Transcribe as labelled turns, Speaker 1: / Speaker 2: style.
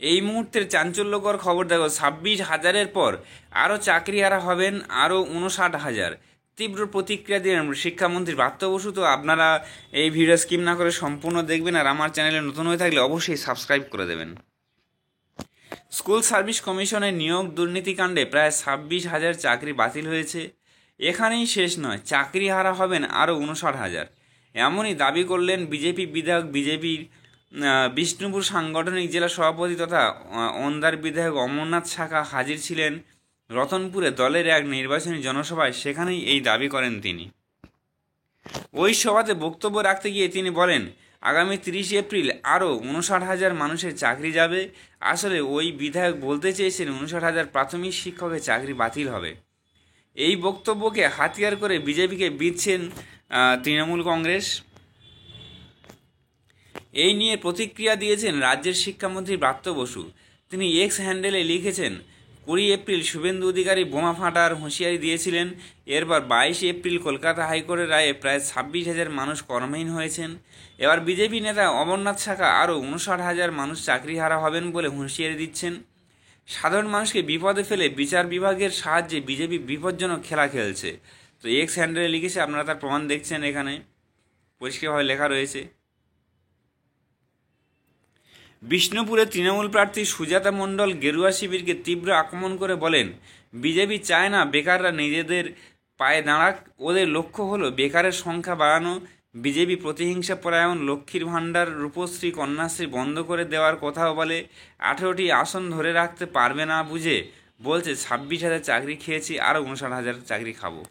Speaker 1: এই মুহূর্তের চাঞ্চল্যকর খবর দেখো, 26,000-এর পর আরও চাকরিহারা হবেন আরও 59,000। তীব্র প্রতিক্রিয়া দিলেন শিক্ষামন্ত্রী ব্রাত্য বসু। তো আপনারা এই ভিডিও স্কিপ না করে সম্পূর্ণ দেখবেন, আর আমার চ্যানেলে নতুন হয়ে থাকলে অবশ্যই সাবস্ক্রাইব করে দেবেন। স্কুল সার্ভিস কমিশনের নিয়োগ দুর্নীতিকাণ্ডে প্রায় 26,000 চাকরি বাতিল হয়েছে। এখানেই শেষ নয়, চাকরিহারা হবেন আরও 59,000। এমনই দাবি করলেন বিজেপি বিধায়ক, বিজেপির বিষ্ণুপুর সাংগঠনিক জেলা সভাপতি তথা ওন্দার বিধায়ক অমরনাথ শাখা হাজির ছিলেন রতনপুরে দলের এক নির্বাচনী জনসভায়। সেখানেই এই দাবি করেন তিনি। ওই সভাতে বক্তব্য রাখতে গিয়ে তিনি বলেন, আগামী 30 এপ্রিল আরও 59,000 মানুষের চাকরি যাবে। আসলে ওই বিধায়ক বলতে চেয়েছেন 59,000 প্রাথমিক শিক্ষকের চাকরি বাতিল হবে। এই বক্তব্যকে হাতিয়ার করে বিজেপিকে বিঁধছেন তৃণমূল কংগ্রেস। এই নিয়ে প্রতিক্রিয়া দিয়েছেন রাজ্যের শিক্ষামন্ত্রী ব্রাত্য বসু। তিনি এক্স হ্যান্ডেলে লিখেছেন, 20 এপ্রিল শুভেন্দু অধিকারী বোমা ফাটার হুঁশিয়ারি দিয়েছিলেন। এরপর 22 এপ্রিল কলকাতা হাইকোর্টের রায়ে প্রায় 26,000 মানুষ কর্মহীন হয়েছেন। এবার বিজেপি নেতা অমরনাথ শাখা আরও 59,000 মানুষ চাকরিহারা হবেন বলে হুঁশিয়ারি দিচ্ছেন। সাধারণ মানুষকে বিপদে ফেলে বিচার বিভাগের সাহায্যে বিজেপি বিপজ্জনক খেলা খেলছে। তো এক্স হ্যান্ডেলে লিখেছে, আপনারা তার প্রমাণ দেখছেন, এখানে পরিষ্কারভাবে লেখা রয়েছে। বিষ্ণুপুরে তৃণমূল প্রার্থী সুজাতা মণ্ডল গেরুয়া শিবিরকে তীব্র আক্রমণ করে বলেন, বিজেপি চায় না বেকাররা নিজেদের পায়ে দাঁড়াক, ওদের লক্ষ্য হলো বেকারের সংখ্যা বাড়ানো। বিজেপি প্রতিহিংসা পরায়ণ, লক্ষ্মীর ভাণ্ডার, রূপশ্রী, কন্যাশ্রী বন্ধ করে দেওয়ার কথাও বলে। 18টি আসন ধরে রাখতে পারবে না বুঝে বলছে 26,000 চাকরি খেয়েছি, আরও 59,000 চাকরি খাবো।